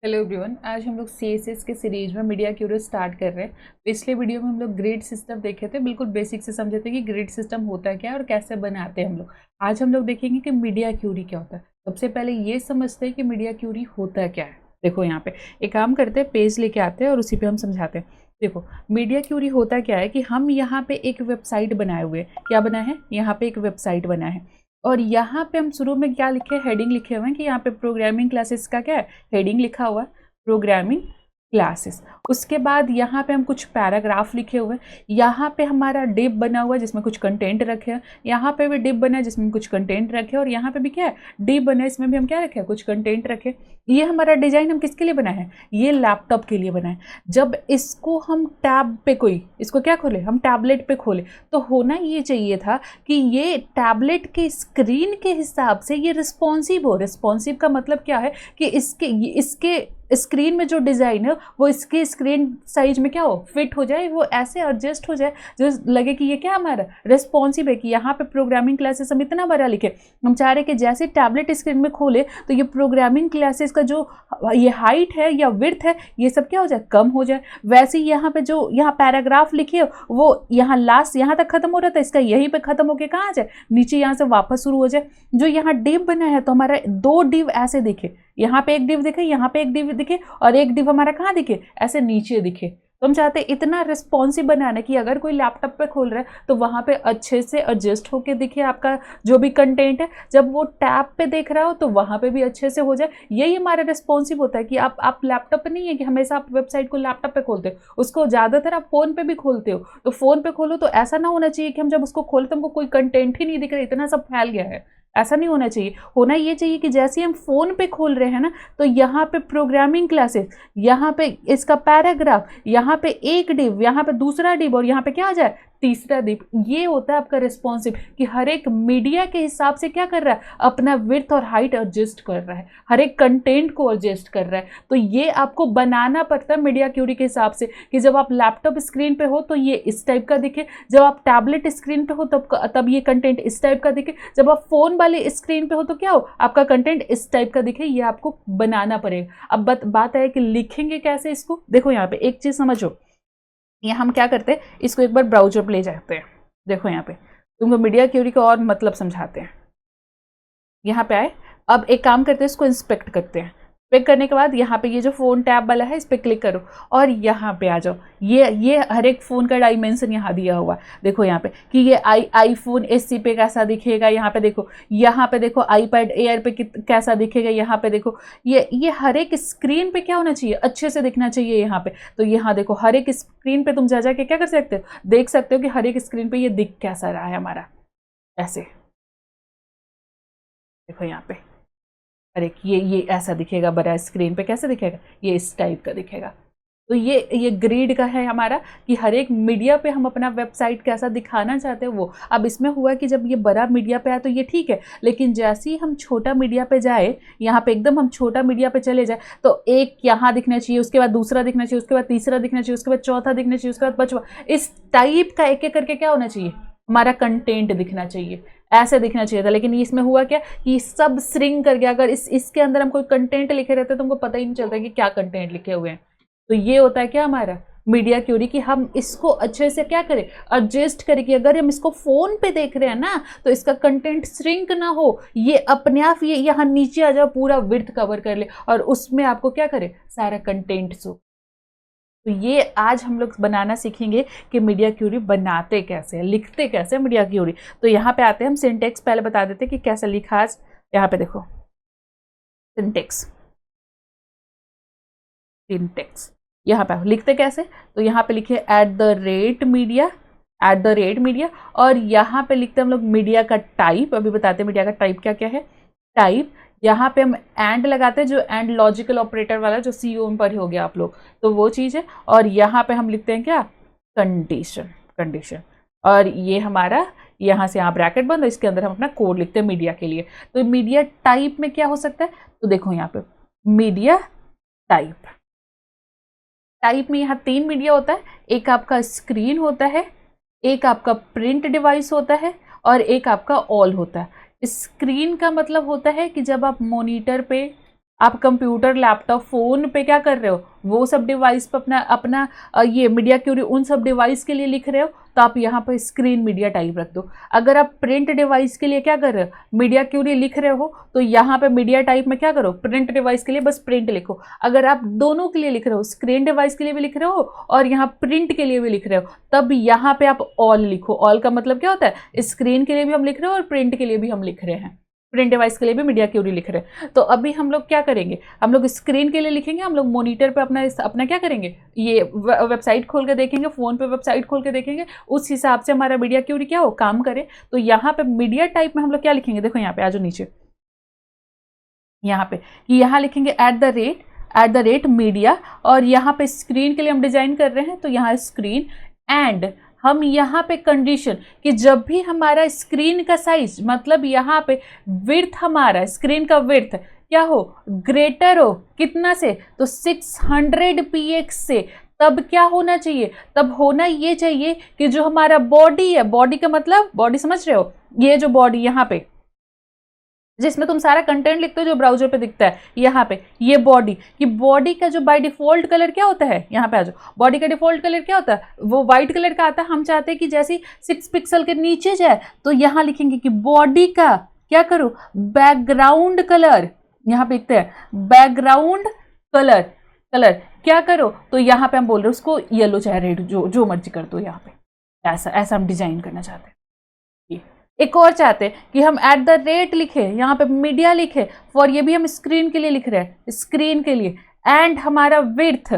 Hello everyone, आज हम लोग CSS के सीरीज में मीडिया क्यूरी स्टार्ट कर रहे हैं। पिछले वीडियो में हम लोग ग्रिड सिस्टम देखे थे, बिल्कुल बेसिक से समझे थे कि ग्रिड सिस्टम होता क्या है और कैसे बनाते हैं हम लोग। आज हम लोग देखेंगे कि मीडिया क्यूरी क्या होता है। सबसे पहले ये समझते हैं कि मीडिया क्यूरी होता क्या है। देखो यहाँ पे एक काम करते हैं, पेज लेके आते हैं और उसी पे हम समझाते हैं। देखो मीडिया क्यूरी होता क्या है कि हम यहाँ पे एक वेबसाइट बनाए हुए हैं। क्या बना है? यहाँ पे एक वेबसाइट बना है और यहाँ पे हम शुरू में क्या लिखे, हेडिंग लिखे हुए हैं कि यहाँ पे प्रोग्रामिंग क्लासेस का क्या है, हेडिंग लिखा हुआ है, प्रोग्रामिंग क्लासेस। उसके बाद यहाँ पे हम कुछ पैराग्राफ लिखे हुए हैं। यहाँ पे हमारा डिव बना हुआ है जिसमें कुछ कंटेंट रखे हैं। यहाँ पे भी डिव बना है जिसमें कुछ कंटेंट रखे और यहाँ पे भी क्या है, डिव बना है, इसमें भी हम क्या रखे हैं, कुछ कंटेंट रखे। ये हमारा डिजाइन हम किसके लिए बनाए हैं? ये लैपटॉप के लिए बनाए। जब इसको हम टैब पे इसको क्या खोले, हम टैबलेट पे खोले, तो होना ये चाहिए था कि ये टैबलेट के स्क्रीन के हिसाब से ये रिस्पॉन्सिव हो। रिस्पॉन्सिव का मतलब क्या है कि इसके स्क्रीन में जो डिज़ाइन है वो इसके स्क्रीन साइज में क्या हो, फिट हो जाए, वो ऐसे एडजस्ट हो जाए जो लगे कि ये क्या हमारा रिस्पॉन्सिव है। कि यहाँ पे प्रोग्रामिंग क्लासेस हम इतना बड़ा लिखे, हम चाह रहे कि जैसे टैबलेट स्क्रीन में खोले तो ये प्रोग्रामिंग क्लासेस का जो ये हाइट है या विड्थ है ये सब क्या हो जाए, कम हो जाए। वैसे ही यहाँ पे जो यहाँ पैराग्राफ लिखे वो यहाँ लास्ट यहाँ तक खत्म हो रहा था, इसका यहीं पे खत्म होके कहाँ आ जाए, नीचे यहाँ से वापस शुरू हो जाए। जो यहाँ डिव बना है तो हमारा दो डिव ऐसे दिखे, यहाँ पे एक डिव दिखे, यहाँ पे एक डिव दिखे और एक डिव हमारा कहाँ दिखे, ऐसे नीचे दिखे। तो हम चाहते हैं इतना रिस्पॉन्सिव बनाना कि अगर कोई लैपटॉप पे खोल रहा है तो वहाँ पे अच्छे से एडजस्ट होके दिखे आपका जो भी कंटेंट है। जब वो टैब पे देख रहा हो तो वहाँ पे भी अच्छे से हो जाए। यही हमारा रिस्पॉन्सिव होता है कि आप लैपटॉप पे नहीं है कि हमेशा आप वेबसाइट को लैपटॉप पे खोलते हो, उसको ज़्यादातर आप फ़ोन पे भी खोलते हो। तो फ़ोन पे खोलो तो ऐसा ना होना चाहिए कि हम जब उसको खोले तो हमको कोई कंटेंट ही नहीं दिख रहा, इतना सब फैल गया है। ऐसा नहीं होना चाहिए। होना ये चाहिए कि जैसे हम फ़ोन पे खोल रहे हैं ना, तो यहाँ पे प्रोग्रामिंग क्लासेस, यहाँ पे इसका पैराग्राफ, यहाँ पे एक डिव, यहाँ पे दूसरा डिव और यहाँ पे क्या आ जाए, तीसरा डिव। ये होता है आपका रिस्पॉन्सिव कि हर एक मीडिया के हिसाब से क्या कर रहा है, अपना विड्थ और हाइट एडजस्ट कर रहा है, हर एक कंटेंट को एडजस्ट कर रहा है। तो ये आपको बनाना पड़ता है मीडिया क्यूरी के हिसाब से कि जब आप लैपटॉप स्क्रीन पे हो तो ये इस टाइप का दिखे, जब आप टैबलेट स्क्रीन पे हो तब ये कंटेंट इस टाइप का दिखे, जब आप फोन वाले स्क्रीन पे हो तो क्या हो, आपका कंटेंट इस टाइप का दिखे। ये आपको बनाना पड़ेगा। अब बात है कि लिखेंगे कैसे इसको। देखो यहाँ पे एक चीज समझो, यहाँ हम क्या करते हैं, इसको एक बार ब्राउजर पे ले जाते हैं। देखो यहाँ पे तुमको मीडिया क्यूरी का और मतलब समझाते हैं। यहाँ पे आए, अब एक काम करते हैं, इसको इंस्पेक्ट करते हैं। पिक करने के बाद यहाँ पे ये जो फोन टैब वाला है इस पर क्लिक करो और यहाँ पे आ जाओ। ये हर एक फ़ोन का डायमेंशन यहाँ दिया हुआ। देखो यहाँ पे कि ये आईफोन SE पे कैसा दिखेगा, यहाँ पे देखो आईपैड एयर पे कैसा दिखेगा, यहाँ पे देखो ये हर एक स्क्रीन पे क्या होना चाहिए, अच्छे से दिखना चाहिए यहाँ पे। तो यहाँ देखो हर एक स्क्रीन पे तुम जा के क्या कर सकते हो, देख सकते हो कि हर एक स्क्रीन पे ये दिख कैसा रहा है हमारा। ऐसे देखो यहाँ पे अरे ये ऐसा दिखेगा, बड़ा स्क्रीन पे कैसे दिखेगा, ये इस टाइप का दिखेगा। तो ये ग्रिड का है हमारा कि हर एक मीडिया पे हम अपना वेबसाइट कैसा दिखाना चाहते हैं वो। अब इसमें हुआ कि जब ये बड़ा मीडिया पे आया तो ये ठीक है, लेकिन जैसे ही हम छोटा मीडिया पे जाए, यहाँ पे एकदम हम छोटा मीडिया पे चले जाए तो एक यहाँ दिखना चाहिए, उसके बाद दूसरा दिखना चाहिए, उसके बाद तीसरा दिखना चाहिए, उसके बाद चौथा दिखना चाहिए, उसके बाद पांचवा, इस टाइप का एक एक करके क्या होना चाहिए, हमारा कंटेंट दिखना चाहिए। ऐसे दिखना चाहिए था, लेकिन इसमें हुआ क्या कि सब श्रिंक कर गया। अगर इसके अंदर हम कोई कंटेंट लिखे रहते तो हमको पता ही नहीं चलता कि क्या कंटेंट लिखे हुए हैं। तो ये होता है क्या हमारा मीडिया क्यूरी कि हम इसको अच्छे से क्या करें, एडजस्ट करें कि अगर हम इसको फोन पे देख रहे हैं ना तो इसका कंटेंट श्रिंक ना हो, ये अपने आप ये यहाँ नीचे आ जाओ, पूरा विड्थ कवर कर ले और उसमें आपको क्या करे, सारा कंटेंट शो। तो ये आज हम लोग बनाना सीखेंगे कि मीडिया क्यूरी बनाते कैसे हैं, लिखते कैसे हैं मीडिया क्यूरी। तो यहाँ पे आते हैं, हम सिंटेक्स पहले बता देते हैं कि कैसे लिखा। आज यहाँ पे देखो सिंटेक्स यहाँ पे लिखते कैसे, तो यहाँ पे लिखे @मीडिया, और यहाँ पे लिखते हैं हम लोग मीडिया का टाइप। अभी बताते हैं मीडिया का टाइप क्या क्या है। टाइप यहाँ पे हम एंड लगाते हैं, जो एंड लॉजिकल ऑपरेटर वाला जो CO पर ही हो गया आप लोग, तो वो चीज़ है। और यहाँ पे हम लिखते हैं क्या, कंडीशन। और ये हमारा यहाँ से यहाँ ब्रैकेट बंद, इसके अंदर हम अपना कोड लिखते हैं मीडिया के लिए। तो मीडिया टाइप में क्या हो सकता है, तो देखो यहाँ पे मीडिया टाइप में यहाँ 3 मीडिया होता है। एक आपका स्क्रीन होता है, एक आपका प्रिंट डिवाइस होता है और एक आपका ऑल होता है। स्क्रीन का मतलब होता है कि जब आप मॉनिटर पे आप कंप्यूटर, लैपटॉप, फ़ोन पे क्या कर रहे हो, वो सब डिवाइस पे अपना अपना ये मीडिया क्यूरी उन सब डिवाइस के लिए लिख रहे हो, तो आप यहाँ पर स्क्रीन मीडिया टाइप रख दो। अगर आप प्रिंट डिवाइस के लिए क्या कर रहे हो, मीडिया क्यूरी लिख रहे हो, तो यहाँ पे मीडिया टाइप में क्या करो, प्रिंट डिवाइस के लिए बस प्रिंट लिखो। अगर आप दोनों के लिए लिख रहे हो, स्क्रीन डिवाइस के लिए भी लिख रहे हो और यहाँ प्रिंट के लिए भी लिख रहे हो, तब यहाँ पे आप ऑल लिखो। ऑल का मतलब क्या होता है, स्क्रीन के लिए भी हम लिख रहे हो और प्रिंट के लिए भी हम लिख रहे हैं, प्रिंट डिवाइस के लिए भी मीडिया क्यूरी लिख रहे हैं। तो अभी हम लोग क्या करेंगे, हम लोग स्क्रीन के लिए लिखेंगे, हम लोग मॉनिटर पे अपना अपना क्या करेंगे, ये वेबसाइट खोल के देखेंगे, फोन पे वेबसाइट खोल के देखेंगे, उस हिसाब से हमारा मीडिया क्यूरी क्या हो, काम करे। तो यहाँ पे मीडिया टाइप में हम लोग क्या लिखेंगे, देखो यहाँ पे आ जाओ नीचे, यहाँ पे यहाँ लिखेंगे एट द रेट मीडिया, और यहाँ पे स्क्रीन के लिए हम डिजाइन कर रहे हैं, तो यहाँ स्क्रीन, एंड हम यहाँ पे कंडीशन कि जब भी हमारा स्क्रीन का साइज, मतलब यहाँ पे विड्थ, हमारा स्क्रीन का विड्थ क्या हो, ग्रेटर हो कितना से, तो 600 px से, तब क्या होना चाहिए, तब होना ये चाहिए कि जो हमारा बॉडी है, बॉडी का मतलब बॉडी समझ रहे हो, ये जो बॉडी यहाँ पे जिसमें तुम सारा कंटेंट लिखते हो जो ब्राउजर पे दिखता है, यहाँ पे ये बॉडी, कि बॉडी का जो बाय डिफॉल्ट कलर क्या होता है, यहाँ पे आ जाओ, बॉडी का डिफॉल्ट कलर क्या होता है, वो व्हाइट कलर का आता है। हम चाहते हैं कि जैसे 6 पिक्सल के नीचे जाए, तो यहाँ लिखेंगे कि बॉडी का क्या करो, बैकग्राउंड कलर, यहाँ पे लिखते हैं बैकग्राउंड कलर, क्या करो, तो यहाँ पे हम बोल रहे हैं उसको येलो चाहे रेड, जो मर्जी कर दो। यहाँ पे ऐसा हम डिजाइन करना चाहते हैं। एक और चाहते हैं कि हम एट द रेट लिखे, यहाँ पे मीडिया लिखे, फॉर ये भी हम स्क्रीन के लिए लिख रहे हैं, स्क्रीन के लिए, एंड हमारा विड्थ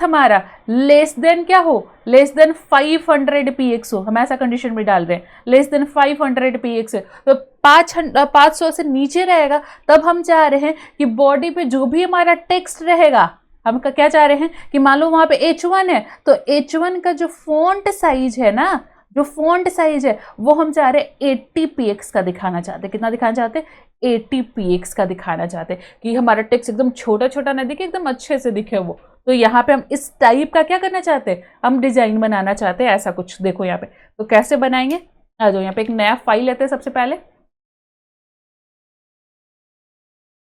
हमारा लेस देन क्या हो, लेस देन 500 px हो, हम ऐसा कंडीशन में डाल रहे हैं, लेस देन 500 px है, तो 500 से नीचे रहेगा, तब हम चाह रहे हैं कि बॉडी पे जो भी हमारा टेक्स्ट रहेगा, हम क्या चाह रहे हैं कि मान लो वहां पे H1 है, तो H1 का जो फॉन्ट साइज है ना, जो फॉन्ट साइज है वो हम चाह रहे हैं 80 px का दिखाना चाहते हैं। कितना दिखाना चाहते हैं, 80 px का दिखाना चाहते हैं, कि हमारा टेक्स्ट एकदम छोटा छोटा ना दिखे, एकदम अच्छे से दिखे वो। तो यहाँ पे हम इस टाइप का क्या करना चाहते हैं, हम डिजाइन बनाना चाहते हैं, ऐसा कुछ। देखो यहाँ पे तो कैसे बनाएंगे, आ जाओ यहाँ पे एक नया फाइल लेते हैं। सबसे पहले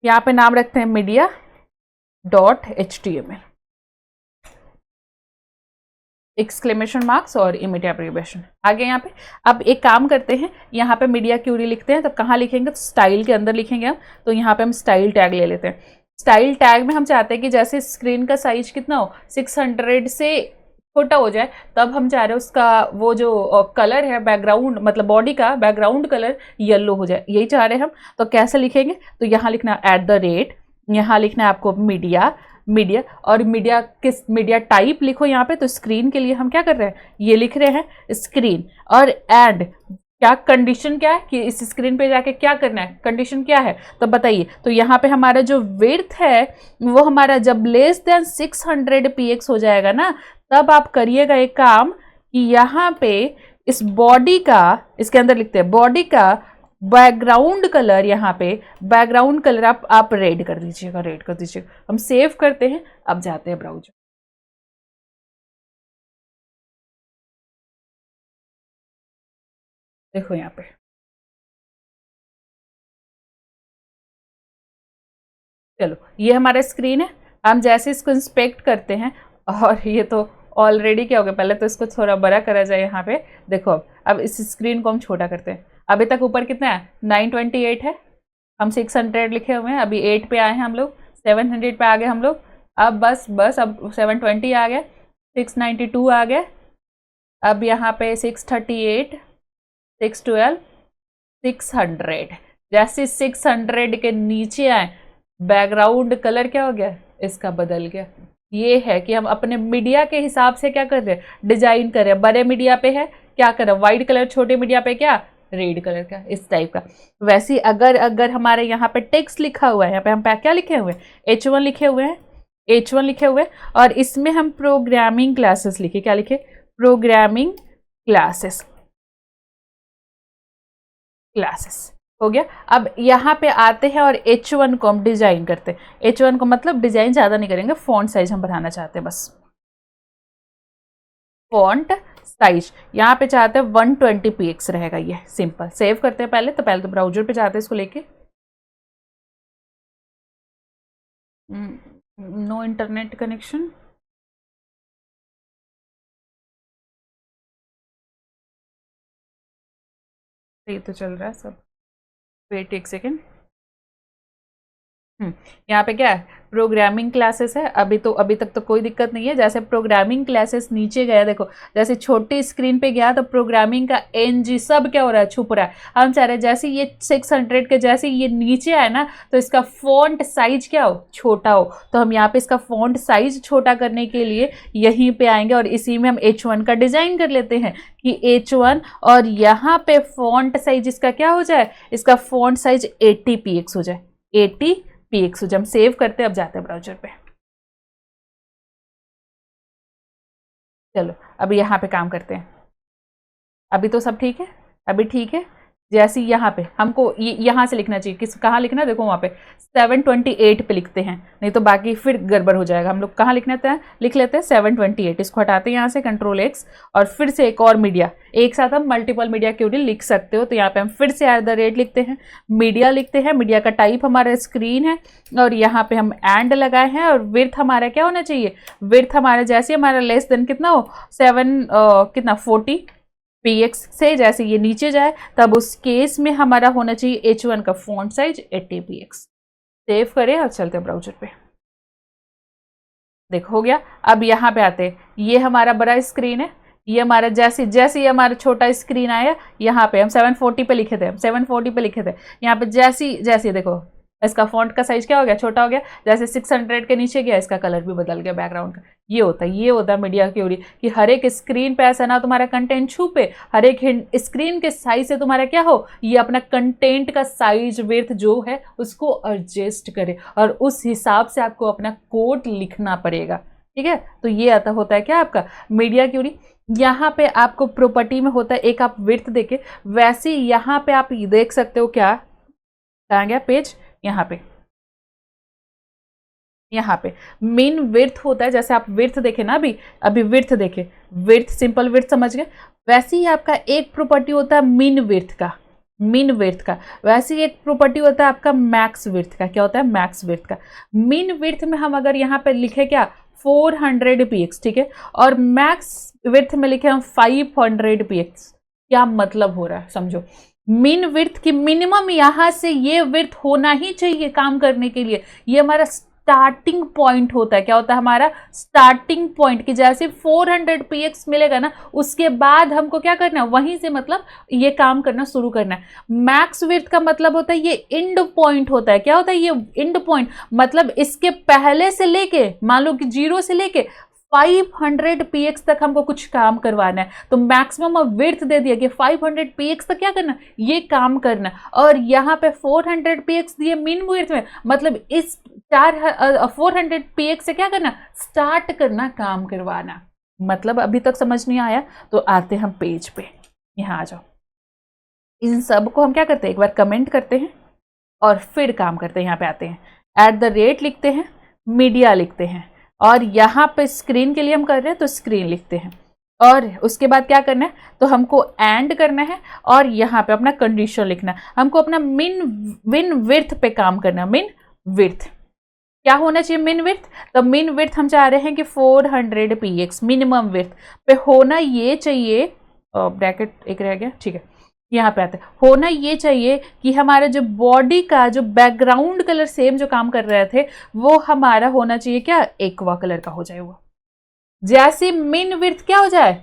यहाँ पे नाम रखते हैं media.html, एक्सक्लेमेशन मार्क्स और इमेज एब्रिविएशन आगे यहाँ पे। अब एक काम करते हैं, यहाँ पे मीडिया क्यूरी लिखते हैं, तो कहाँ लिखेंगे, तो स्टाइल के अंदर लिखेंगे हम। तो यहाँ पे हम स्टाइल टैग ले लेते हैं। स्टाइल टैग में हम चाहते हैं कि जैसे स्क्रीन का साइज कितना हो, 600 से छोटा हो जाए, तब हम चाह रहे हैं उसका वो जो कलर है, बैकग्राउंड मतलब बॉडी का बैकग्राउंड कलर येलो हो जाए, यही चाह रहे हैं हम। तो कैसे लिखेंगे, तो यहाँ लिखना एट द रेट, यहाँ लिखना है आपको मीडिया, और मीडिया टाइप लिखो यहाँ पे। तो स्क्रीन के लिए हम क्या कर रहे हैं, ये लिख रहे हैं स्क्रीन, और एंड क्या कंडीशन क्या है कि इस स्क्रीन पे जाके क्या करना है, कंडीशन क्या है, तो बताइए। तो यहाँ पे हमारा जो विड्थ है वो हमारा जब लेस देन 600 px हो जाएगा ना, तब आप करिएगा एक काम कि यहाँ पे इस बॉडी का, इसके अंदर लिखते हैं बॉडी का बैकग्राउंड कलर, यहाँ पे बैकग्राउंड कलर आप रेड कर दीजिएगा, हम सेव करते हैं। अब जाते हैं ब्राउजर, देखो यहाँ पे चलो ये हमारा स्क्रीन है। हम जैसे इसको इंस्पेक्ट करते हैं, और ये तो ऑलरेडी क्या हो गया, पहले तो इसको थोड़ा बड़ा करा जाए यहाँ पे। देखो अब इस स्क्रीन को हम छोटा करते हैं। अभी तक ऊपर कितना है, 928 है, हम 600 लिखे हुए हैं, अभी 8 पे आए हैं हम लोग, 700 पे आ गए हम लोग। अब बस अब 720 आ गया, 692 आ गया, अब यहाँ पे 638, 612, 600। जैसे 600 के नीचे आए, बैकग्राउंड कलर क्या हो गया, इसका बदल गया। ये है कि हम अपने मीडिया के हिसाब से क्या कर रहे हैं, डिजाइन कर रहे हैं। बड़े मीडिया पे है क्या कर रहे हैं, व्हाइट कलर, छोटे मीडिया पे क्या, रेड कलर का, इस टाइप का। वैसे अगर हमारे यहाँ पे टेक्स्ट लिखा हुआ है, यहाँ पे हम क्या लिखे हुए हैं, H1 लिखे हुए हैं, H1 लिखे हुए हैं, और इसमें हम प्रोग्रामिंग क्लासेस लिखे, क्या लिखे, प्रोग्रामिंग क्लासेस हो गया। अब यहाँ पे आते हैं और H1 को हम डिजाइन करते हैं। H1 को मतलब डिजाइन ज्यादा नहीं करेंगे, फॉन्ट साइज हम बढ़ाना चाहते हैं बस। फॉन्ट साइज यहाँ पे चाहते हैं 120 px रहेगा, ये सिंपल। सेव करते हैं पहले तो ब्राउजर पे जाते हैं इसको लेके, नो इंटरनेट कनेक्शन। ये तो चल रहा है सब। वेट एक सेकेंड। यहाँ पे क्या है, प्रोग्रामिंग क्लासेस है। अभी तक तो कोई दिक्कत नहीं है। जैसे प्रोग्रामिंग क्लासेस नीचे गया, देखो जैसे छोटी स्क्रीन पे गया तो प्रोग्रामिंग का एनजी सब क्या हो रहा है, छुप रहा है। हम चाह रहे हैं जैसे ये 600 के जैसे ये नीचे आए ना, तो इसका फॉन्ट साइज क्या हो, छोटा हो। तो हम यहाँ पे इसका फॉन्ट साइज छोटा करने के लिए यहीं पे आएंगे और इसी में हम H1 का डिजाइन कर लेते हैं कि H1, और यहाँ पे फॉन्ट साइज इसका क्या हो जाए, इसका फॉन्ट साइज 80px हो जाए। 80px जब हम सेव करते हैं, अब जाते हैं ब्राउजर पे। चलो अभी यहाँ पे काम करते हैं। अभी तो सब ठीक है, अभी ठीक है। जैसे यहाँ पे हमको यहाँ से लिखना चाहिए, किस कहाँ लिखना है, देखो वहाँ पे 728 पे लिखते हैं, नहीं तो बाकी फिर गड़बड़ हो जाएगा। हम लोग कहाँ लिखना था, लिख लेते हैं 728। इसको हटाते हैं यहाँ से, Ctrl+X, और फिर से एक और मीडिया। एक साथ हम मल्टीपल मीडिया क्यूरी लिख सकते हो। तो यहाँ पे हम फिर से @ लिखते हैं, मीडिया लिखते हैं। मीडिया का टाइप हमारा स्क्रीन है, और यहाँ पे हम एंड लगाए हैं। और विड्थ हमारा क्या होना चाहिए, विड्थ हमारा जैसे हमारा लेस देन कितना हो, 40px से जैसे ये नीचे जाए, तब उस केस में हमारा होना चाहिए H1 का फॉन्ट साइज 80px। सेव करें और चलते हैं ब्राउजर पे। देखो हो गया। अब यहाँ पे आते हैं, ये हमारा बड़ा स्क्रीन है, ये हमारा जैसे जैसे ये हमारा छोटा स्क्रीन आया, यहाँ पे हम 740 पे लिखे थे, हम 740 पे लिखे थे। यहाँ पे जैसी जैसे देखो इसका फॉन्ट का साइज क्या हो गया, छोटा हो गया। जैसे 600 के नीचे गया, इसका कलर भी बदल गया बैकग्राउंड का। ये होता है मीडिया क्यूरी, कि हर एक स्क्रीन पे ऐसा ना तुम्हारा कंटेंट छुपे, हर एक स्क्रीन के साइज से तुम्हारा क्या हो, ये अपना कंटेंट का साइज विड्थ जो है उसको एडजस्ट करे, और उस हिसाब से आपको अपना कोड लिखना पड़ेगा। ठीक है, तो ये आता होता है क्या आपका मीडिया क्यूरी। यहाँ पे आपको प्रॉपर्टी में होता है एक, आप विड्थ देके, वैसे यहाँ पे आप देख सकते हो क्या, कहाँ गया पेज, यहाँ पे मीन विड्थ होता है। जैसे आप विड्थ देखे ना, अभी विड्थ देखे, विड्थ सिंपल विड्थ समझ गए। वैसे ही आपका एक प्रॉपर्टी होता है मीन विड्थ का, वैसे ही एक प्रॉपर्टी होता है आपका मैक्स विड्थ का। क्या होता है, मैक्स विड्थ का। मीन विड्थ में हम अगर यहाँ पे लिखे क्या, 400px, ठीक है, और मैक्स विड्थ में लिखे हम 500px। क्या मतलब हो रहा है समझो, मीन विड्थ की मिनिमम यहां से ये विड्थ होना ही चाहिए काम करने के लिए। ये हमारा स्टार्टिंग पॉइंट होता है। क्या होता है हमारा स्टार्टिंग पॉइंट, कि जैसे 400px मिलेगा ना, उसके बाद हमको क्या करना है, वहीं से मतलब ये काम करना शुरू करना है। मैक्स विड्थ का मतलब होता है ये एंड पॉइंट होता है। क्या होता है ये एंड पॉइंट, मतलब इसके पहले से लेके, मान लो कि 0 से लेके 500px तक हमको कुछ काम करवाना है, तो मैक्सिमम विड्थ दे दिया कि 500px तक क्या करना, ये काम करना। और यहाँ पे 400px दिए मीन विड्थ में, मतलब इस 400px से क्या करना, स्टार्ट करना, काम करवाना। मतलब अभी तक समझ नहीं आया तो आते हम पेज पे, यहाँ आ जाओ। इन सब को हम क्या करते हैं, एक बार कमेंट करते हैं और फिर काम करते हैं। यहाँ पे आते हैं, @ लिखते हैं, मीडिया लिखते हैं, और यहाँ पे स्क्रीन के लिए हम कर रहे हैं तो स्क्रीन लिखते हैं। और उसके बाद क्या करना है, तो हमको एंड करना है, और यहाँ पे अपना कंडीशन लिखना है। हमको अपना मिन विड्थ पे काम करना है। मिन विड्थ क्या होना चाहिए, मिन विड्थ। तो मिन विड्थ हम चाह रहे हैं कि 400px मिनिमम विड्थ पे होना ये चाहिए। ब्रैकेट एक रह गया, ठीक है, यहाँ पे आते हैं, होना ये चाहिए कि हमारा जो बॉडी का जो बैकग्राउंड कलर सेम जो काम कर रहे थे, वो हमारा होना चाहिए क्या, एक्वा कलर का हो जाए वो। जैसे मिन विड्थ क्या हो जाए,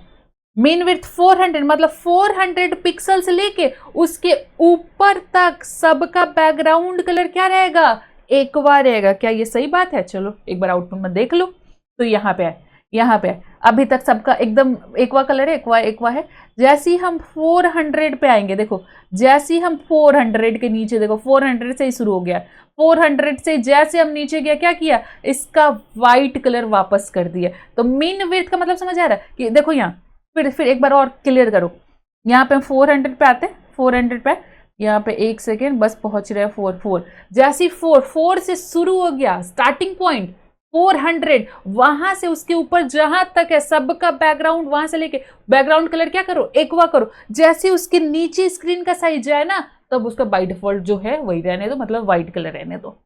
मिन विड्थ 400, मतलब 400 पिक्सल से लेके उसके ऊपर तक सबका बैकग्राउंड कलर क्या रहेगा, एक्वा रहेगा। क्या ये सही बात है, चलो एक बार आउटपुट में देख लो। तो यहाँ पे अभी तक सबका एकदम एक्वा कलर है, एक्वा है। जैसे ही हम 400 पे आएंगे, देखो जैसे ही हम 400 के नीचे, देखो 400 से ही शुरू हो गया, 400 से जैसे हम नीचे गया, क्या किया, इसका व्हाइट कलर वापस कर दिया। तो मीन विड्थ का मतलब समझ आ रहा है कि देखो यहाँ फिर एक बार और क्लियर करो। यहाँ पे हम 400 पे आते हैं, 400 पे, यहाँ पे एक सेकेंड बस पहुंच रहे हैं 4 जैसे 4 से शुरू हो गया स्टार्टिंग पॉइंट 400, वहां से उसके ऊपर जहां तक है सबका बैकग्राउंड, वहां से लेके बैकग्राउंड कलर क्या करो, एक्वा करो। जैसे उसके नीचे स्क्रीन का साइज है ना, तब उसका बाय डिफॉल्ट जो है वही रहने दो, मतलब व्हाइट कलर रहने दो।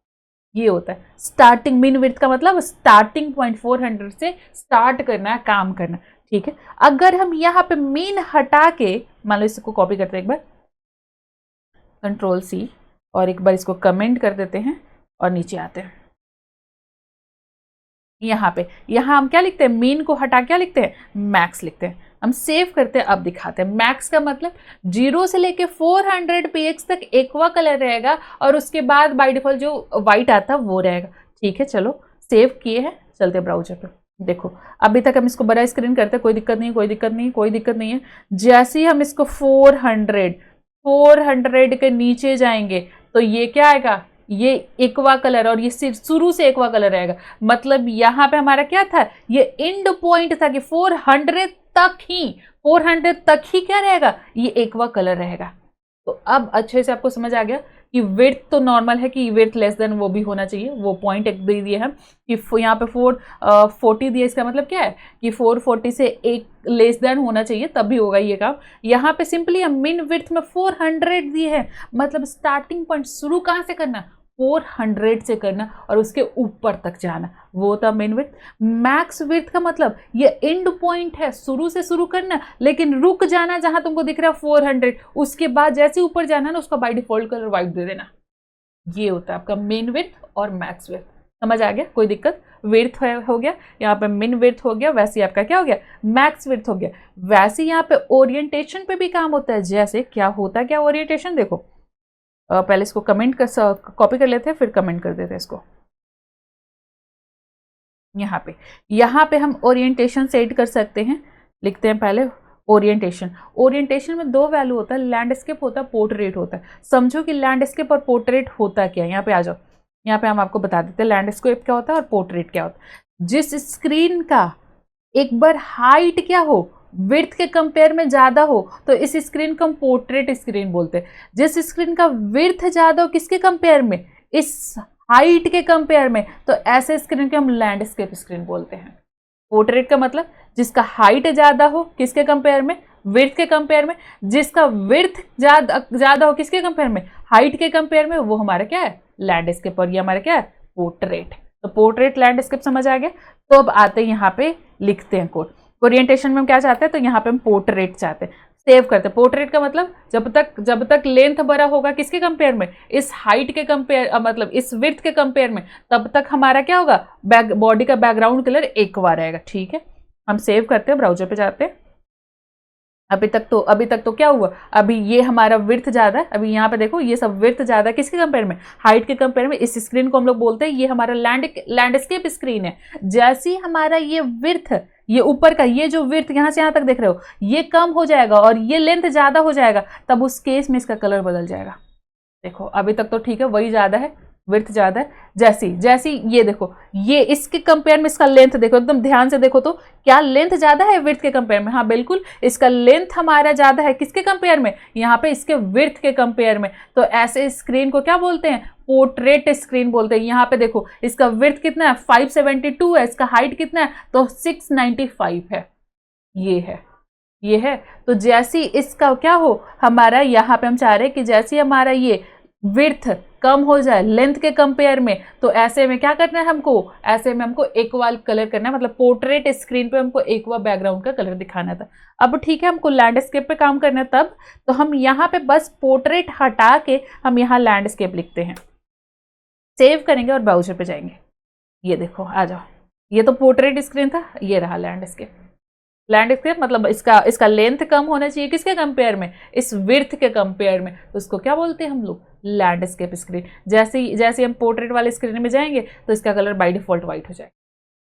ये होता है स्टार्टिंग मीन विड्थ का मतलब स्टार्टिंग पॉइंट 400 से स्टार्ट करना है, काम करना, ठीक है। अगर हम यहाँ पे मीन हटा के, मान लो इसको कॉपी करते हैं एक बार, Ctrl+C, और एक बार इसको कमेंट कर देते हैं और नीचे आते हैं। यहाँ हम क्या लिखते हैं, मीन को हटा क्या लिखते हैं, मैक्स लिखते हैं। हम सेव करते हैं, अब दिखाते हैं। मैक्स का मतलब 0 से लेके 400 px तक एक्वा कलर रहेगा और उसके बाद बाय डिफॉल्ट जो व्हाइट आता है वो रहेगा, ठीक है। चलो सेव किए हैं, चलते ब्राउजर पे। देखो अभी तक हम इसको बड़ा स्क्रीन करते हैं, कोई दिक्कत नहीं, कोई दिक्कत नहीं, कोई दिक्कत नहीं है। जैसे ही हम इसको 400 के नीचे जाएंगे तो ये क्या आएगा, ये एक्वा कलर, और ये सिर्फ शुरू से एक्वा कलर रहेगा। मतलब यहाँ पे हमारा क्या था, ये एंड पॉइंट था कि 400 तक ही क्या रहेगा, ये एक्वा कलर रहेगा। तो अब अच्छे से आपको समझ आ गया कि विड्थ तो नॉर्मल है कि विड्थ लेस देन वो भी होना चाहिए, वो पॉइंट एक दे दिए हम कि यहाँ पे 440 दिए। इसका मतलब क्या है कि 440 से एक लेस देन होना चाहिए, तब भी होगा ये काम। यहाँ पे सिंपली हम मिन विड्थ में 400 दिए हैं, मतलब स्टार्टिंग पॉइंट शुरू कहाँ से करना, 400 से करना और उसके ऊपर तक जाना, वो था मेन विड्थ। मैक्स विड्थ का मतलब ये एंड पॉइंट है, शुरू से शुरू करना लेकिन रुक जाना जहां तुमको दिख रहा है 400, उसके बाद जैसे ऊपर जाना ना उसका बाय डिफॉल्ट कलर व्हाइट दे देना। ये होता है आपका मेन विड्थ और मैक्स विड्थ। समझ आ गया, कोई दिक्कत। विड्थ हो गया, यहाँ पे मिन विड्थ हो गया, वैसे ही आपका क्या हो गया, मैक्स विड्थ हो गया। वैसे यहाँ पे ओरिएंटेशन पे भी काम होता है। जैसे क्या होता है, क्या ओरिएंटेशन, देखो पहले इसको कमेंट कर कॉपी कर लेते हैं, फिर कमेंट कर देते हैं इसको। यहाँ पे हम ओरिएंटेशन सेट कर सकते हैं। लिखते हैं पहले ओरिएंटेशन। ओरिएंटेशन में दो वैल्यू होता है, लैंडस्केप होता है, पोर्ट्रेट होता है। समझो कि लैंडस्केप और पोर्ट्रेट होता क्या है, यहाँ पे आ जाओ। यहाँ पे हम आपको बता देते हैं लैंडस्केप क्या होता है और पोर्ट्रेट क्या होता है। जिस स्क्रीन का एक बार हाइट क्या हो, विड्थ के कंपेयर में ज्यादा हो, तो इस स्क्रीन को हम पोर्ट्रेट स्क्रीन बोलते हैं। जिस स्क्रीन का विड्थ ज्यादा हो किसके कंपेयर में, इस हाइट के कंपेयर में, तो ऐसे स्क्रीन को हम लैंडस्केप स्क्रीन बोलते हैं। पोर्ट्रेट का मतलब जिसका हाइट ज्यादा हो किसके कंपेयर में, विड्थ के कंपेयर में। जिसका विड्थ ज्यादा हो किसके कंपेयर में, हाइट के कंपेयर में, वो हमारा क्या है, लैंडस्केप। और ये हमारा क्या है, पोर्ट्रेट। तो पोर्ट्रेट लैंडस्केप समझ आ गया। तो अब आते हैं यहाँ पे लिखते हैं कोड। ओरिएंटेशन में हम क्या चाहते हैं, तो यहाँ पे हम पोर्ट्रेट चाहते हैं। सेव करते हैं। पोर्ट्रेट का मतलब जब तक लेंथ बड़ा होगा किसके कंपेयर में, इस हाइट के कंपेयर, मतलब इस विड्थ के कंपेयर में, तब तक हमारा क्या होगा, बॉडी का बैकग्राउंड कलर एक्वा रहेगा, ठीक है। हम सेव करते हैं, ब्राउजर पे जाते हैं। अभी तक तो क्या हुआ, अभी ये हमारा विड्थ ज्यादा है। अभी यहाँ पे देखो ये सब विड्थ ज्यादा है किसके कंपेयर में, हाइट के कंपेयर में। इस स्क्रीन को हम लोग बोलते हैं ये हमारा लैंडस्केप स्क्रीन है। जैसे ही हमारा ये विड्थ, ये ऊपर का ये जो विड्थ यहाँ से यहाँ तक देख रहे हो, ये कम हो जाएगा और ये लेंथ ज्यादा हो जाएगा, तब उस केस में इसका कलर बदल जाएगा। देखो अभी तक तो ठीक है, वही ज्यादा है, विड्थ ज्यादा है। जैसी ये देखो, ये इसके कंपेयर में इसका लेंथ देखो, एकदम ध्यान से देखो तो क्या लेंथ ज्यादा है विड्थ के कंपेयर में, हाँ बिल्कुल, इसका लेंथ हमारा ज्यादा है किसके कंपेयर में, यहाँ पे इसके विड्थ के कंपेयर में। तो ऐसे स्क्रीन को क्या बोलते हैं, पोर्ट्रेट स्क्रीन बोलते हैं। यहाँ पे देखो इसका विड्थ कितना है, 572 है, इसका हाइट कितना है, तो 695 है। ये है। तो जैसी इसका क्या हो, हमारा यहाँ पे हम चाह रहे हैं कि जैसी हमारा ये विड्थ कम हो जाए लेंथ के कंपेयर में, तो ऐसे में क्या करना है हमको, ऐसे में हमको एक्वा कलर करना है। मतलब पोर्ट्रेट स्क्रीन पे हमको एक्वा बैकग्राउंड का कलर दिखाना था। अब ठीक है, हमको लैंडस्केप पे काम करना है, तब तो हम यहाँ पे बस पोर्ट्रेट हटा के हम यहाँ लैंडस्केप लिखते हैं। सेव करेंगे और ब्राउजर पे जाएंगे। ये देखो आ जाओ, ये तो पोर्ट्रेट स्क्रीन था, ये रहा लैंडस्केप। लैंडस्केप मतलब इसका लेंथ कम होना चाहिए किसके कंपेयर में, इस विड्थ के कंपेयर में, तो उसको क्या बोलते हैं हम लोग, लैंडस्केप स्क्रीन। जैसे हम पोर्ट्रेट वाले स्क्रीन में जाएंगे तो इसका कलर बाय डिफॉल्ट व्हाइट हो जाएगा।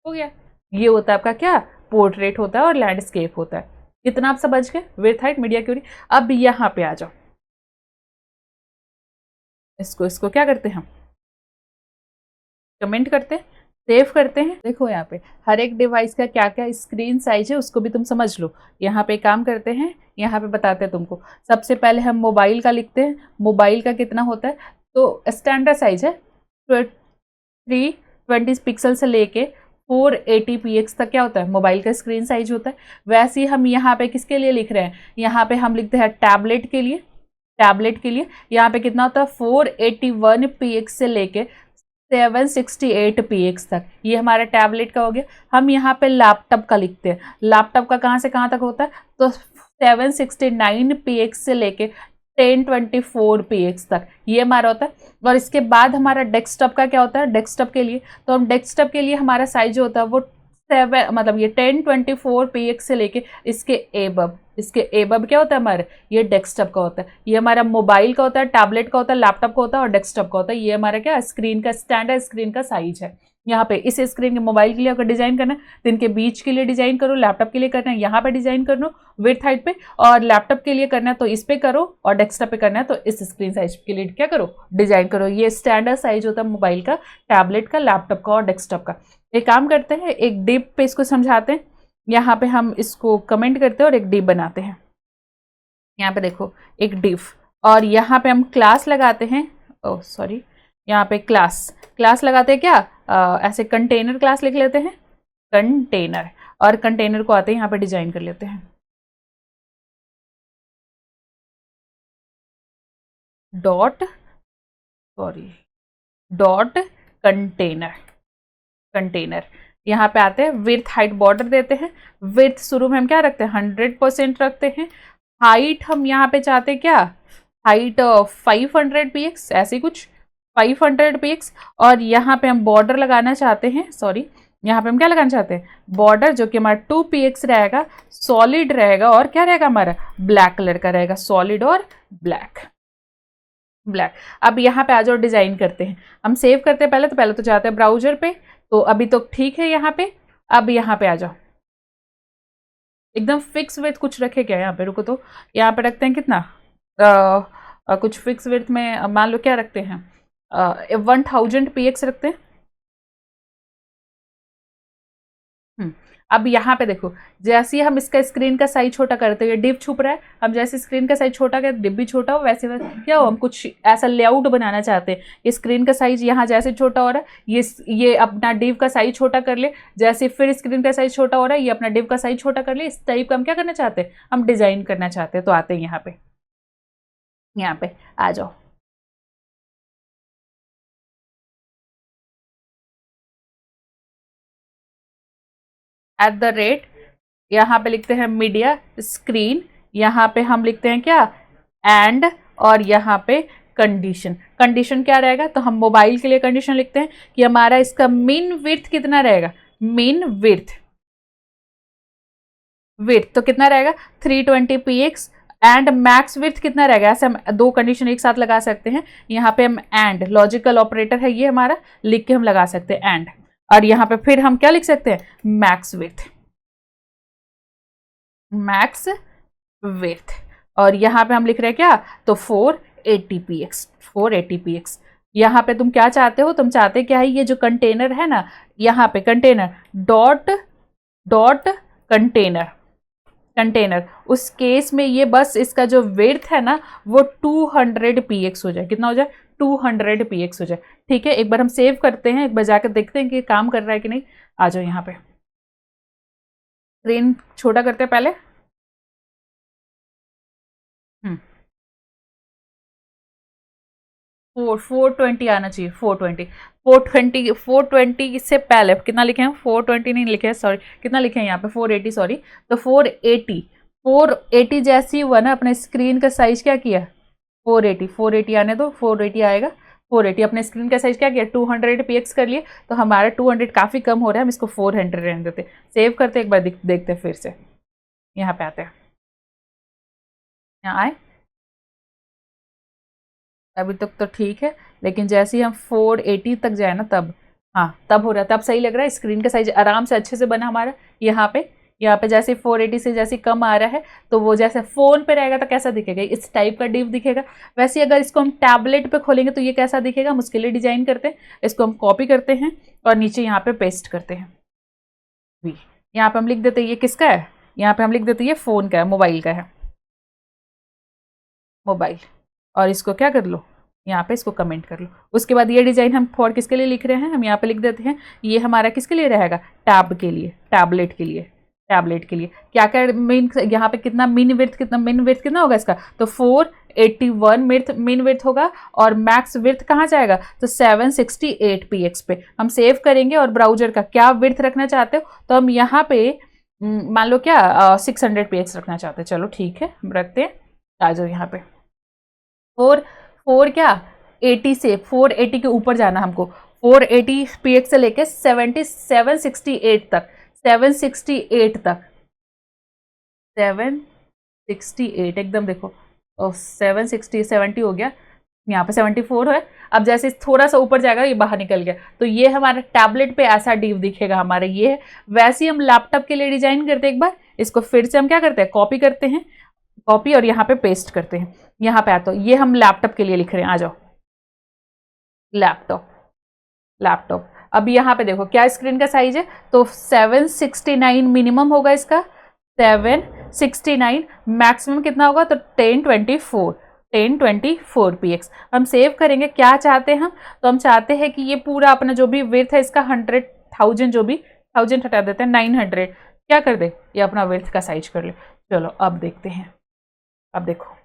हो गया, ये होता है आपका क्या, पोर्ट्रेट होता है और लैंडस्केप होता है। इतना आप समझ गए, विड्थ, हाइट, मीडिया क्यूरी। अब यहाँ पे आ जाओ, इसको क्या करते हैं हम, कमेंट करते हैं, सेव करते हैं। देखो यहाँ पे हर एक डिवाइस का क्या क्या स्क्रीन साइज है उसको भी तुम समझ लो। यहाँ पे काम करते हैं, यहाँ पे बताते हैं तुमको। सबसे पहले हम मोबाइल का लिखते हैं। मोबाइल का कितना होता है, तो स्टैंडर्ड साइज है 320 पिक्सल से लेके 480 px तक क्या होता है, मोबाइल का स्क्रीन साइज होता है। वैसे ही हम यहाँ पे किसके लिए लिख रहे हैं, यहाँ पे हम लिखते हैं टैबलेट के लिए। यहाँ पे कितना होता है, 481 px से लेके 768px तक, ये हमारा टैबलेट का हो गया। हम यहाँ पे लैपटॉप का लिखते हैं, लैपटॉप का कहाँ से कहाँ तक होता है, तो 769px से लेके 1024px तक ये हमारा होता है। और इसके बाद हमारा डेस्कटॉप का क्या होता है, डेस्कटॉप के लिए, तो हम डेस्कटॉप के लिए हमारा साइज जो होता है वो 7 मतलब ये 1024px से लेके इसके एबब क्या होता है हमारे, ये डेस्कटॉप का होता है। ये हमारा मोबाइल का होता है, टैबलेट का होता है, लैपटॉप का होता है और डेस्कटॉप का होता है। ये हमारा क्या स्क्रीन का स्टैंडर्ड स्क्रीन का साइज है। यहाँ पे इस स्क्रीन के मोबाइल के लिए अगर डिजाइन करना है तो इनके बीच के लिए डिजाइन करो, लैपटॉप के लिए करना है यहाँ पे डिजाइन कर लो विड्थ हाइट पे, और लैपटॉप के लिए करना है तो इस पे करो, और डेस्कटॉप पे करना है तो इस स्क्रीन साइज के लिए क्या करो, डिजाइन करो। ये स्टैंडर्ड साइज होता है मोबाइल का, टैबलेट का, लैपटॉप का और डेस्कटॉप का। एक काम करते हैं, एक डिप पे इसको समझाते हैं। यहाँ पे हम इसको कमेंट करते हैं और एक डिप बनाते हैं। यहाँ पे देखो एक डिव, और यहाँ पे हम क्लास लगाते हैं, ओह सॉरी, यहाँ पे क्लास लगाते हैं क्या, ऐसे कंटेनर क्लास लिख लेते हैं, कंटेनर, और कंटेनर को आते हैं यहाँ पे डिजाइन कर लेते हैं, डॉट कंटेनर। यहाँ पे आते हैं विड्थ हाइट बॉर्डर देते हैं। विड्थ शुरू में हम क्या रखते हैं, 100% रखते हैं। हाइट हम यहाँ पे चाहते हैं क्या, हाइट 500px, ऐसे कुछ 500px। और यहाँ पे हम बॉर्डर लगाना चाहते हैं, सॉरी यहाँ पे हम क्या लगाना चाहते हैं, बॉर्डर, जो कि हमारा 2px रहेगा, सॉलिड रहेगा, और क्या रहेगा हमारा, ब्लैक कलर का रहेगा, सॉलिड और ब्लैक। अब यहाँ पे आ जाओ, डिजाइन करते हैं। हम सेव करते हैं पहले तो जाते हैं ब्राउजर पे, तो अभी तो ठीक है यहाँ पे। अब यहाँ पे आ जाओ, एकदम फिक्स विड्थ कुछ रखे क्या यहाँ पे, रुको तो यहाँ पे रखते हैं कितना, कुछ फिक्स विड्थ में मान लो क्या रखते हैं, 1000px रखते हैं। अब यहाँ पे देखो, जैसे ही हम इसका स्क्रीन का साइज छोटा करते हैं, डिव छुप रहा है, हम जैसे स्क्रीन का साइज छोटा करते डिव भी छोटा हो, वैसे क्या हो, हम कुछ ऐसा लेआउट बनाना चाहते हैं। ये स्क्रीन का साइज यहाँ जैसे छोटा हो रहा है, ये अपना डिव का साइज छोटा कर ले, जैसे फिर स्क्रीन का साइज छोटा हो रहा है, ये अपना डिव का साइज छोटा कर ले। इस टाइप का हम क्या करना चाहते हैं, हम डिजाइन करना चाहते हैं। तो आते हैं यहाँ पे आ जाओ, @ यहाँ पे लिखते हैं मीडिया स्क्रीन, यहाँ पे हम लिखते हैं क्या, एंड, और यहाँ पे कंडीशन क्या रहेगा, तो हम मोबाइल के लिए कंडीशन लिखते हैं कि हमारा इसका मीन विड्थ कितना रहेगा, मीन विड्थ तो कितना रहेगा 320px, एंड मैक्स विड्थ कितना रहेगा। ऐसे हम दो कंडीशन एक साथ लगा सकते हैं। यहाँ पे हम एंड, लॉजिकल ऑपरेटर है ये हमारा, लिख के हम लगा सकते हैं एंड, और यहाँ पे फिर हम क्या लिख सकते हैं, मैक्स विड्थ, और यहाँ पे हम लिख रहे हैं क्या, तो 480px। यहाँ पे तुम क्या चाहते हो, तुम चाहते क्या है, ये जो कंटेनर है ना, यहाँ पे कंटेनर डॉट कंटेनर, उस केस में ये बस इसका जो विड्थ है ना वो 200px हो जाए। कितना हो जाए, 200px हो जाए। ठीक है, एक बार हम सेव करते हैं, एक बार जाकर देखते हैं कि काम कर रहा है कि नहीं। आ जाओ यहाँ पे, स्क्रीन छोटा करते हैं पहले। 420 आना चाहिए, 420 से पहले कितना लिखे हैं, 420 नहीं लिखे हैं, सॉरी कितना लिखे हैं यहाँ पे 480, सॉरी, तो 480 जैसी हुआ ना, अपने स्क्रीन का साइज क्या किया, 480 आने दो, 480 आएगा। 480 अपने स्क्रीन का साइज क्या किया, 200px कर लिए, तो हमारा 200 काफ़ी कम हो रहा है, हम इसको 400 रहने देते। सेव करते एक बार देखते फिर से, यहाँ पे आते हैं, यहाँ आए, अभी तक तो ठीक है, लेकिन जैसे ही हम 480 तक जाए ना, तब हाँ तब हो रहा है, तब सही लग रहा है, स्क्रीन का साइज आराम से अच्छे से बना हमारा। यहाँ पे जैसे 480 से जैसे कम आ रहा है, तो वो जैसे फ़ोन पे रहेगा तो कैसा दिखेगा, इस टाइप का डिव दिखेगा। वैसे अगर इसको हम टैबलेट पे खोलेंगे तो ये कैसा दिखेगा, हम उसके लिए डिजाइन करते हैं। इसको हम कॉपी करते हैं और नीचे यहाँ पे पेस्ट करते हैं। यहाँ पे हम लिख देते हैं ये किसका है, यहाँ पे हम लिख देते हैं ये फ़ोन का है, मोबाइल का है, मोबाइल। और इसको क्या कर लो, यहाँ पे इसको कमेंट कर लो। उसके बाद ये डिजाइन हम फॉर किसके लिए लिख रहे हैं, हम यहाँ पे लिख देते हैं ये हमारा किसके लिए रहेगा, टैब के लिए, टैबलेट के लिए क्या क्या मीन, यहाँ पे कितना मीन विड्थ कितना होगा इसका, तो 81 मीन विड्थ होगा और मैक्स विड्थ कहाँ जाएगा, तो 768 px पे हम सेव करेंगे। और ब्राउजर का क्या विड्थ रखना चाहते हो, तो हम यहाँ पे मान लो क्या 600 px रखना चाहते हैं। चलो ठीक है, हम रखते हैं। आ जाओ यहाँ पे 4 क्या 80 से 480 के ऊपर जाना हमको, 480 px से लेके 768 तक, 768 तक, 768 एकदम देखो, और 70 हो गया, यहाँ पे 74 है। अब जैसे थोड़ा सा ऊपर जाएगा ये बाहर निकल गया, तो ये हमारे टैबलेट पे ऐसा डिव दिखेगा हमारे, ये है। वैसे ही हम लैपटॉप के लिए डिजाइन करते हैं, एक बार इसको फिर से हम क्या करते हैं, कॉपी करते हैं, कॉपी और यहाँ पे पेस्ट करते हैं। यहाँ पे आता ये हम लैपटॉप के लिए लिख रहे हैं, आ जाओ लैपटॉप। अब यहाँ पे देखो क्या स्क्रीन का साइज है, तो 769 मिनिमम होगा इसका, 769 मैक्सिमम कितना होगा, तो 1024 px। हम सेव करेंगे। क्या चाहते हैं हम, तो हम चाहते हैं कि ये पूरा अपना जो भी विड्थ है इसका 100,000 जो भी 1000 हटा देते हैं, 900 क्या कर दे, ये अपना विड्थ का साइज कर ले। चलो अब देखते हैं। अब देखो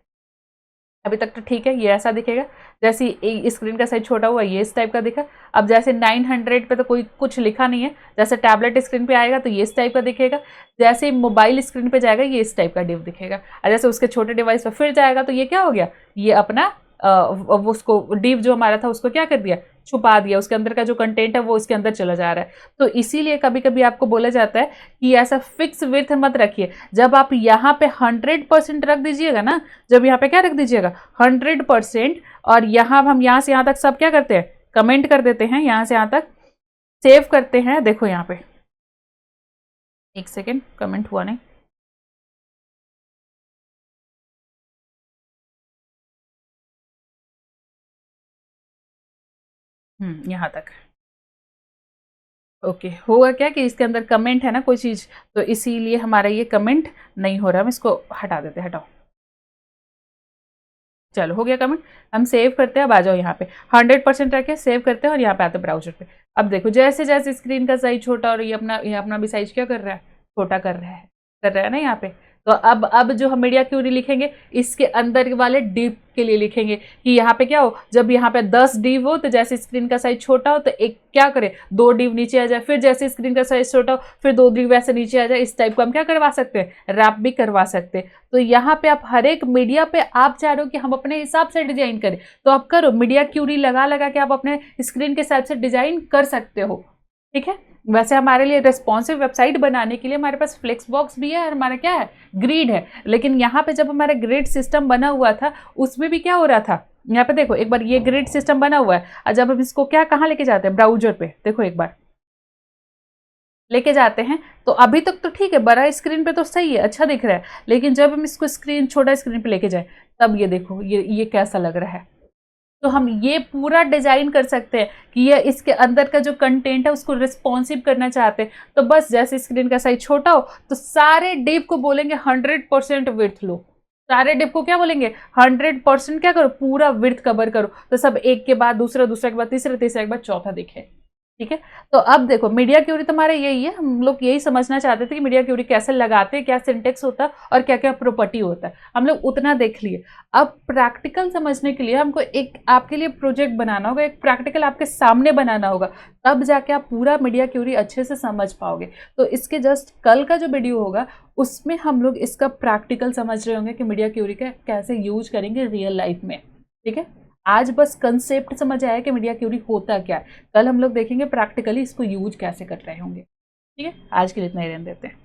अभी तक तो ठीक है, ये ऐसा दिखेगा। जैसे स्क्रीन का साइज छोटा हुआ ये इस टाइप का दिखा। अब जैसे 900 पे तो कोई कुछ लिखा नहीं है, जैसे टैबलेट स्क्रीन पे आएगा तो ये इस टाइप का दिखेगा। जैसे मोबाइल स्क्रीन पे जाएगा ये इस टाइप का डिव दिखेगा। और जैसे उसके छोटे डिवाइस पे फिर जाएगा तो ये क्या हो गया, ये अपना उसको डिव जो हमारा था उसको क्या कर दिया, छुपा दिया, उसके अंदर का जो कंटेंट है वो इसके अंदर चला जा रहा है। तो इसीलिए कभी कभी आपको बोला जाता है कि ऐसा फिक्स विड्थ मत रखिए। जब आप यहाँ पे 100% रख दीजिएगा ना, जब यहाँ पे क्या रख दीजिएगा 100%, और यहाँ हम यहाँ से यहाँ तक सब क्या करते हैं, कमेंट कर देते हैं, यहाँ से यहाँ तक सेव करते हैं। देखो यहाँ पे एक सेकेंड, कमेंट हुआ नहीं, यहाँ तक ओके होगा क्या कि इसके अंदर कमेंट है ना कोई चीज, तो इसीलिए हमारा ये कमेंट नहीं हो रहा। हम इसको हटा देते हैं, हटाओ। चलो हो गया कमेंट, हम सेव करते हैं। अब आ जाओ यहाँ पे 100% रखे, सेव करते हैं और यहाँ पे आते हैं ब्राउजर पे। अब देखो जैसे जैसे स्क्रीन का साइज छोटा और ये अपना भी साइज क्या कर रहा है, छोटा कर रहा है ना यहाँ पे। तो अब जो हम मीडिया क्यूरी लिखेंगे इसके अंदर वाले डिव के लिए लिखेंगे कि यहाँ पे क्या हो, जब यहाँ पे 10 डिव हो तो जैसे स्क्रीन का साइज छोटा हो तो एक क्या करे 2 डिव नीचे आ जाए, फिर जैसे स्क्रीन का साइज छोटा हो फिर 2 डिव वैसे नीचे आ जाए। इस टाइप को हम क्या करवा सकते हैं, रैप भी करवा सकते हैं। तो यहाँ पे आप हर एक मीडिया पे आप चाह रहे हो कि हम अपने हिसाब से डिजाइन करें तो आप करो, मीडिया क्यूरी लगा लगा के आप अपने स्क्रीन के हिसाब से डिजाइन कर सकते हो। ठीक है, वैसे हमारे लिए रेस्पॉन्सिव वेबसाइट बनाने के लिए हमारे पास फ्लेक्स बॉक्स भी है और हमारा क्या है ग्रिड है। लेकिन यहाँ पे जब हमारा ग्रिड सिस्टम बना हुआ था उसमें भी क्या हो रहा था, यहाँ पे देखो एक बार ये ग्रिड सिस्टम बना हुआ है और जब हम इसको क्या कहाँ लेके जाते हैं ब्राउजर पे, देखो एक बार लेके जाते हैं तो अभी तक तो ठीक है, बड़ा स्क्रीन पे तो सही है, अच्छा दिख रहा है। लेकिन जब हम इसको छोटा स्क्रीन पे लेके जाए तब ये देखो ये कैसा लग रहा है। तो हम ये पूरा डिजाइन कर सकते हैं कि ये इसके अंदर का जो कंटेंट है उसको रिस्पॉन्सिव करना चाहते हैं। तो बस जैसे स्क्रीन का साइज छोटा हो तो सारे डिव को बोलेंगे 100% विड्थ लो, सारे डिव को क्या बोलेंगे 100% क्या करो, पूरा विड्थ कवर करो। तो सब एक के बाद दूसरा, दूसरे के बाद तीसरा, तीसरे के बाद चौथा दिखे। ठीक है, तो अब देखो मीडिया क्यूरी तुम्हारा यही है, हम लोग यही समझना चाहते थे कि मीडिया क्यूरी कैसे लगाते हैं, क्या सिंटेक्स होता है और क्या क्या प्रॉपर्टी होता है, हम लोग उतना देख लिए। अब प्रैक्टिकल समझने के लिए हमको एक आपके लिए प्रोजेक्ट बनाना होगा, एक प्रैक्टिकल आपके सामने बनाना होगा, तब जाके आप पूरा मीडिया क्यूरी अच्छे से समझ पाओगे। तो इसके जस्ट कल का जो वीडियो होगा उसमें हम लोग इसका प्रैक्टिकल समझ रहे होंगे कि मीडिया क्यूरी का कैसे यूज करेंगे रियल लाइफ में। ठीक है, आज बस कंसेप्ट समझ आया कि मीडिया क्यूरी होता क्या है, कल हम लोग देखेंगे प्रैक्टिकली इसको यूज कैसे कर रहे होंगे। ठीक है, आज के लिए इतना ही रहने देते हैं।